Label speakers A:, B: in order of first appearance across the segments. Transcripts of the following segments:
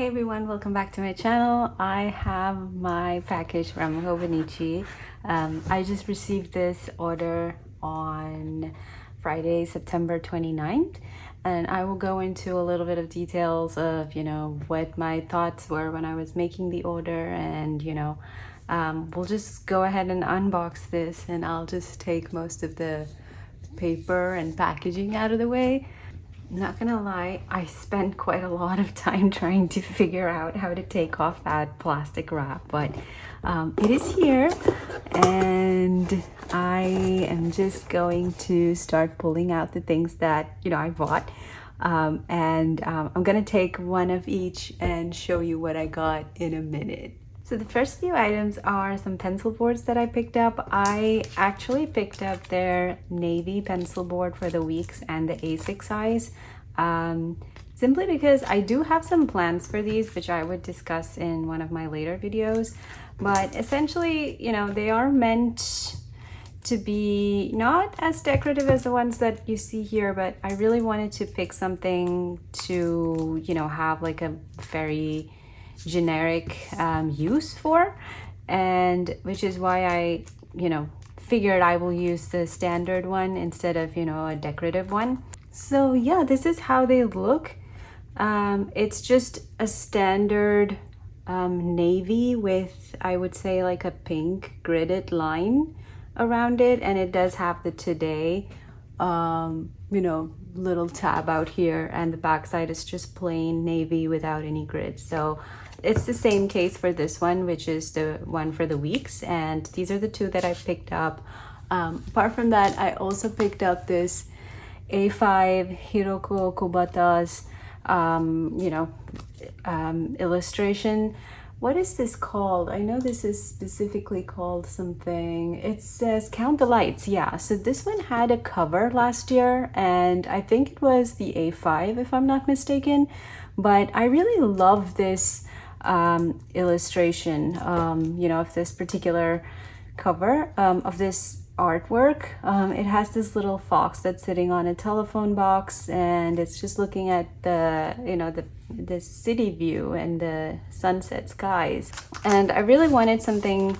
A: Hey everyone, welcome back to my channel. I have my package from Hobonichi. I just received this order on Friday, September 29th, and I will go into a little bit of details of, what my thoughts were when I was making the order, and, we'll just go ahead and unbox this, and I'll just take most of the paper and packaging out of the way. Not gonna lie, I spent quite a lot of time trying to figure out how to take off that plastic wrap, but it is here, and I am just going to start pulling out the things that I bought, and I'm gonna take one of each and show you what I got in a minute. So the first few items are some pencil boards that I picked up. I actually picked up their navy pencil board for the Weeks and the A6 size, simply because I do have some plans for these, which I would discuss in one of my later videos. But essentially, they are meant to be not as decorative as the ones that you see here, but I really wanted to pick something to, have like a very generic use for, and which is why I figured I will use the standard one instead of a decorative one. So yeah, this is how they look. It's just a standard navy with, I would say, like a pink gridded line around it, and it does have the today little tab out here, and the back side is just plain navy without any grid. So it's the same case for this one, which is the one for the Weeks, and these are the two that I picked up. Apart from that, I also picked up this A5 Hiroko Kubata's illustration. What is this called? I know this is specifically called something. It says Count the Lights. Yeah, so this one had a cover last year, and I think it was the A5 if I'm not mistaken. But I really love this illustration, of this particular cover, of this artwork. It has this little fox that's sitting on a telephone box, and it's just looking at the city view and the sunset skies. And I really wanted something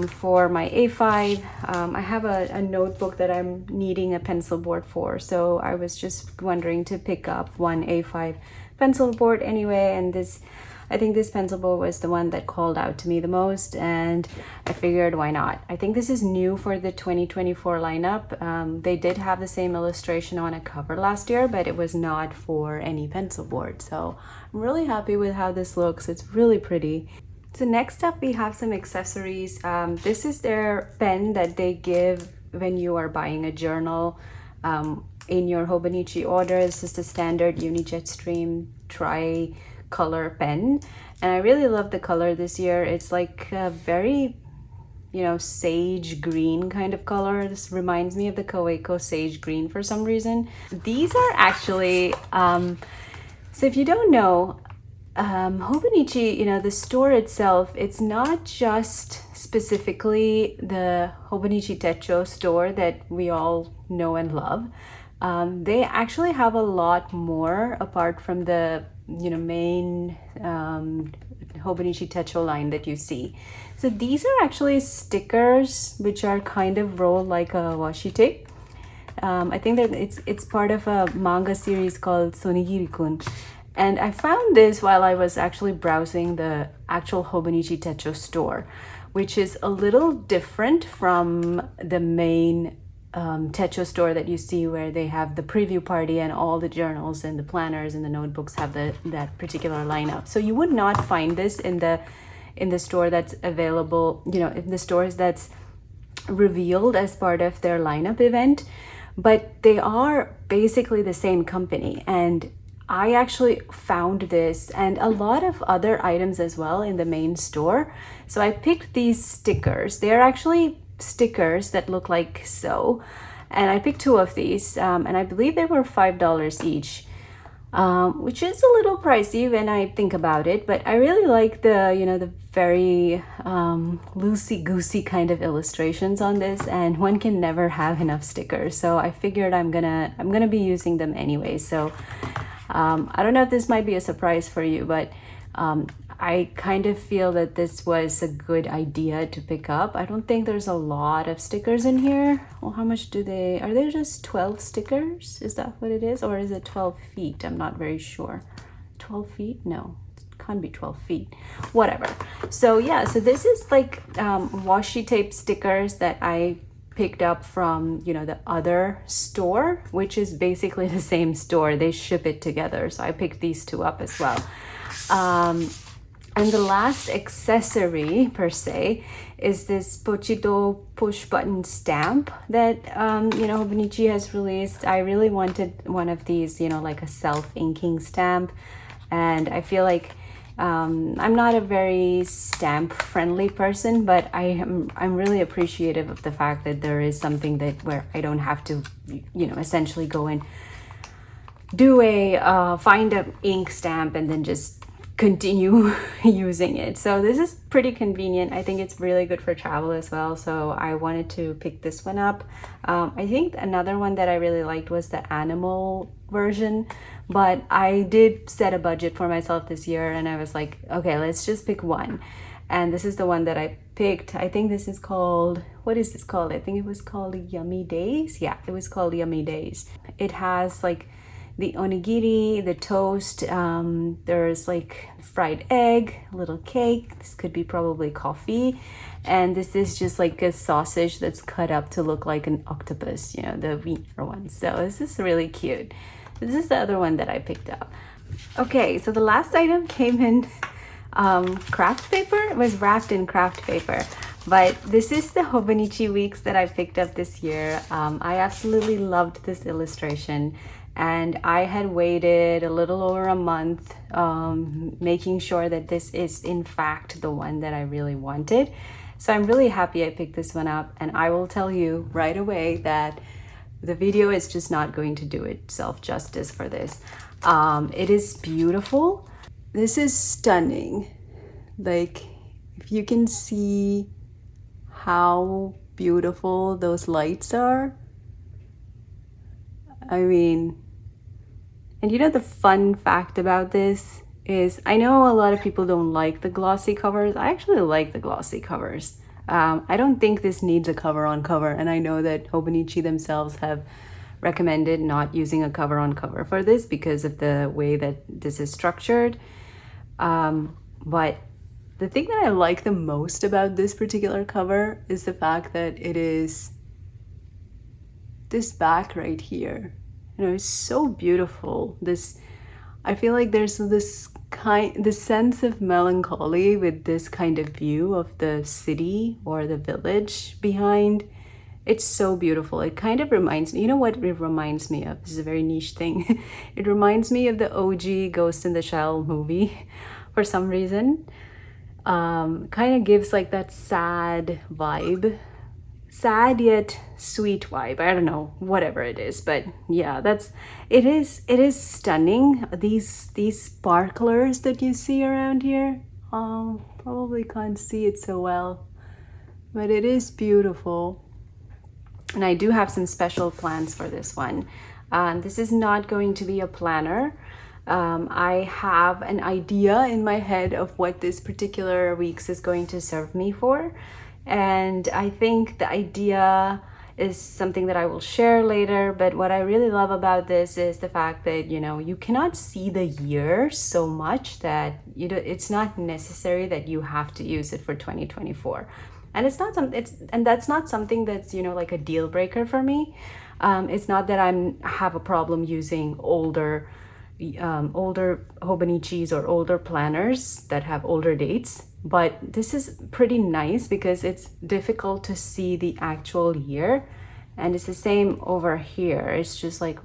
A: for my A5. I have a notebook that I'm needing a pencil board for, so I was just wondering to pick up one A5 pencil board anyway, and I think this pencil board was the one that called out to me the most, and I figured why not. I think this is new for the 2024 lineup. They did have the same illustration on a cover last year, but it was not for any pencil board. So I'm really happy with how this looks. It's really pretty. So next up, we have some accessories. This is their pen that they give when you are buying a journal in your Hobonichi order. This is the standard Unijet Stream tri-color pen, and I really love the color this year. It's like a very sage green kind of color. This reminds me of the Kaweco sage green for some reason. These are actually so if you don't know, Hobonichi, the store itself, it's not just specifically the Hobonichi Techo store that we all know and love. They actually have a lot more apart from the main Hobonichi Techo line that you see. So these are actually stickers which are kind of rolled like a washi tape. I think that it's part of a manga series called Sonigiri-kun. And I found this while I was actually browsing the actual Hobonichi Techo store, which is a little different from the main Techo store that you see, where they have the preview party and all the journals and the planners and the notebooks have that particular lineup. So you would not find this in the store that's available, in the stores that's revealed as part of their lineup event, but they are basically the same company. And I actually found this and a lot of other items as well in the main store. So I picked these stickers. They're actually stickers that look like so, and I picked two of these, and I believe they were $5 each, which is a little pricey when I think about it, but I really like the very loosey-goosey kind of illustrations on this, and one can never have enough stickers, so I figured I'm gonna be using them anyway. So I don't know if this might be a surprise for you, but I kind of feel that this was a good idea to pick up. I don't think there's a lot of stickers in here. Well, how much are they just 12 stickers? Is that what it is? Or is it 12 feet? I'm not very sure. 12 feet? No, it can't be 12 feet. Whatever. So yeah, so this is like washi tape stickers that I picked up from, you know, the other store, which is basically the same store. They ship it together. So I picked these two up as well. And the last accessory per se is this Pochito push button stamp that, you know, Hobonichi has released. I really wanted one of these, you know, like a self-inking stamp. And I feel like I'm not a very stamp friendly person, but I'm really appreciative of the fact that there is something that where I don't have to, you know, essentially go and do find a ink stamp and then just continue using it. So this is pretty convenient. I think it's really good for travel as well. So I wanted to pick this one up. I think another one that I really liked was the animal version, but I did set a budget for myself this year and I was like, okay, let's just pick one. And this is the one that I picked. I think this is called, what is this called? I think it was called Yummy Days. Yeah, it was called Yummy Days. It has like the onigiri, the toast, there's like fried egg, a little cake. This could be probably coffee. And this is just like a sausage that's cut up to look like an octopus, you know, the wiener one. So this is really cute. This is the other one that I picked up. Okay, so the last item came in craft paper. It was wrapped in craft paper. But this is the Hobonichi weeks that I picked up this year. I absolutely loved this illustration. And I had waited a little over a month, making sure that this is in fact the one that I really wanted. So I'm really happy I picked this one up, and I will tell you right away that the video is just not going to do itself justice for this. It is beautiful. This is stunning. Like, if you can see how beautiful those lights are. I mean, and you know, the fun fact about this is I know a lot of people don't like the glossy covers. I actually like the glossy covers. I don't think this needs a cover on cover, and I know that Hobonichi themselves have recommended not using a cover on cover for this because of the way that this is structured. But the thing that I like the most about this particular cover is the fact that it is this back right here. You know, it's so beautiful. I feel like there's this sense of melancholy with this kind of view of the city or the village behind. It's so beautiful. It kind of reminds me, you know what it reminds me of? This is a very niche thing. It reminds me of the OG Ghost in the Shell movie for some reason. Kind of gives like that sad vibe. Sad yet sweet vibe. I don't know, whatever it is, but yeah, it is stunning. These sparklers that you see around here, probably can't see it so well, but it is beautiful. And I do have some special plans for this one. This is not going to be a planner. I have an idea in my head of what this particular weeks is going to serve me for. And I think the idea is something that I will share later. But what I really love about this is the fact that, you know, you cannot see the year so much that it's not necessary that you have to use it for 2024. And that's not something that's, you know, like a deal breaker for me. It's not that have a problem using older Hobonichis or older planners that have older dates, but this is pretty nice because it's difficult to see the actual year, and it's the same over here. It's just like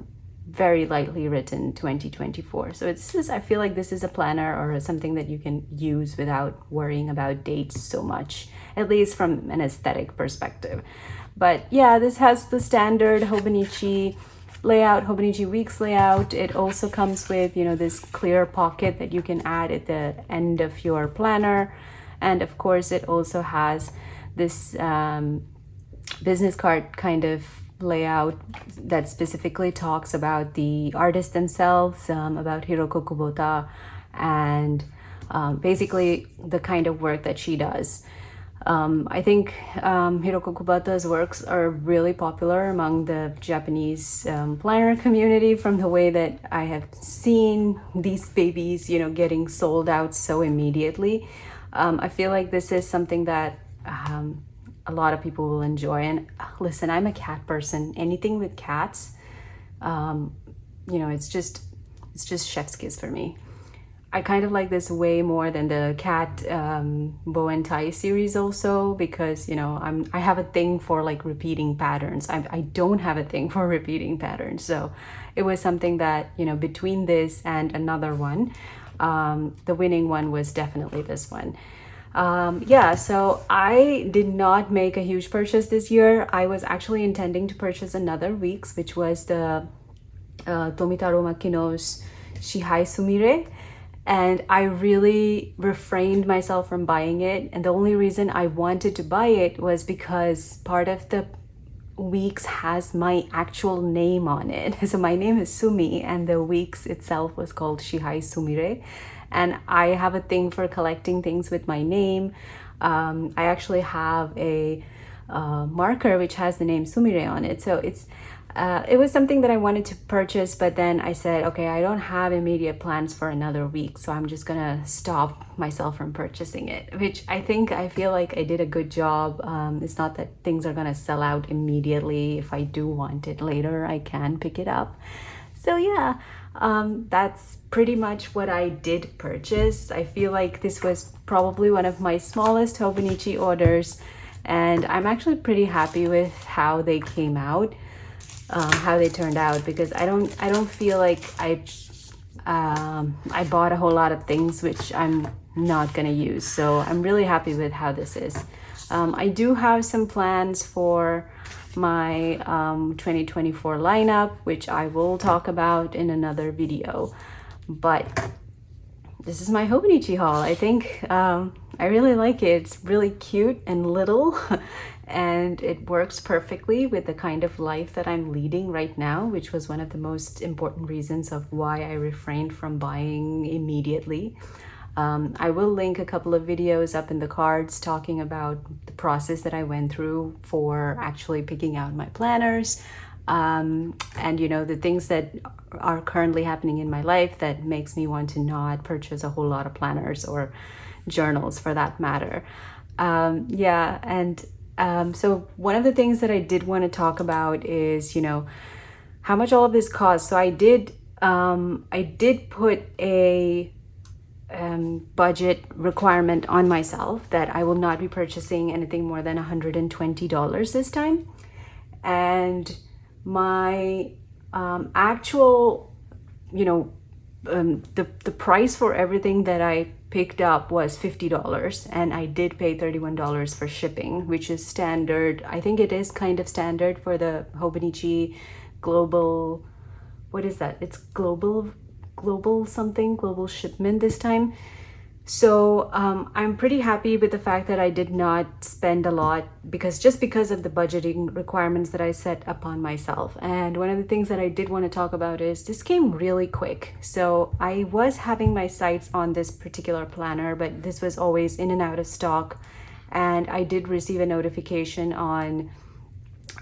A: very lightly written 2024. So I feel like this is a planner or something that you can use without worrying about dates so much, at least from an aesthetic perspective. But yeah, this has the standard Hobonichi layout, Hobonichi weeks layout. It also comes with, you know, this clear pocket that you can add at the end of your planner. And of course, it also has this business card kind of layout that specifically talks about the artists themselves, about Hiroko Kubota, and basically the kind of work that she does. I think Hiroko Kubata's works are really popular among the Japanese planner community, from the way that I have seen these babies, getting sold out so immediately. I feel like this is something that a lot of people will enjoy. And listen, I'm a cat person. Anything with cats, it's just chef's kiss for me. I kind of like this way more than the cat bow and tie series also, because I have a thing for like repeating patterns. I don't have a thing for repeating patterns. So it was something that, between this and another one, the winning one was definitely this one. So I did not make a huge purchase this year. I was actually intending to purchase another week's, which was the Tomitaro Makino's Shihai Sumire. And I really refrained myself from buying it. And the only reason I wanted to buy it was because part of the weeks has my actual name on it. So my name is Sumi, and the weeks itself was called Shihai Sumire. And I have a thing for collecting things with my name. I actually have a marker which has the name Sumire on it. So it was something that I wanted to purchase, but then I said, okay, I don't have immediate plans for another week, so I'm just gonna stop myself from purchasing it, which I feel like I did a good job. It's not that things are gonna sell out immediately. If I do want it later, I can pick it up. So yeah, that's pretty much what I did purchase. I feel like this was probably one of my smallest Hobonichi orders, and I'm actually pretty happy with how they came out. How they turned out, because I don't feel like I bought a whole lot of things which I'm not gonna use. So I'm really happy with how this is. I do have some plans for my 2024 lineup, which I will talk about in another video. But this is my Hobonichi haul. I think I really like it. It's really cute and little and it works perfectly with the kind of life that I'm leading right now, which was one of the most important reasons of why I refrained from buying immediately. I will link a couple of videos up in the cards talking about the process that I went through for actually picking out my planners, and the things that are currently happening in my life that makes me want to not purchase a whole lot of planners or journals for that matter. So one of the things that I did want to talk about is, how much all of this costs. So I did put a budget requirement on myself that I will not be purchasing anything more than $120 this time. And my actual, the price for everything that I picked up was $50, and I did pay $31 for shipping, which is standard. I think it is kind of standard for the Hobonichi global, what is that? It's global shipment this time. So I'm pretty happy with the fact that I did not spend a lot, because of the budgeting requirements that I set upon myself. And one of the things that I did want to talk about is this came really quick. So I was having my sights on this particular planner, but this was always in and out of stock. And I did receive a notification on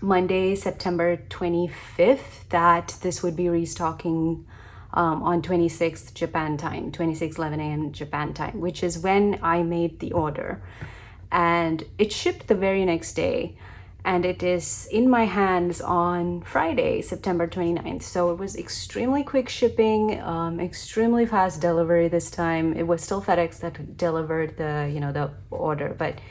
A: Monday, September 25th, that this would be restocking on 26th Japan time, 26:11 a.m. Japan time, which is when I made the order. And it shipped the very next day, and it is in my hands on Friday, September 29th. So it was extremely quick shipping, extremely fast delivery this time. It was still FedEx that delivered the order, but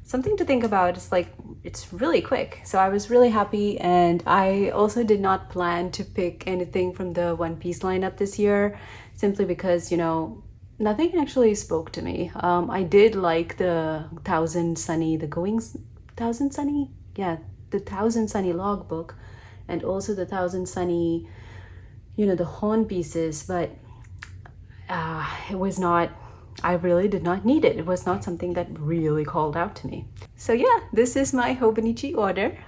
A: something to think about is like, it's really quick. So I was really happy, and I also did not plan to pick anything from the One Piece lineup this year, simply because, nothing actually spoke to me. I did like the Thousand Sunny logbook, and also the Thousand Sunny, the horn pieces, but it was not, I really did not need it. It was not something that really called out to me. So yeah, this is my Hobonichi order.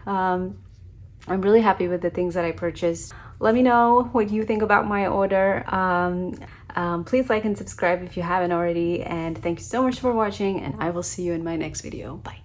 A: I'm really happy with the things that I purchased. Let me know what you think about my order. Please like and subscribe if you haven't already, and thank you so much for watching, and I will see you in my next video. Bye.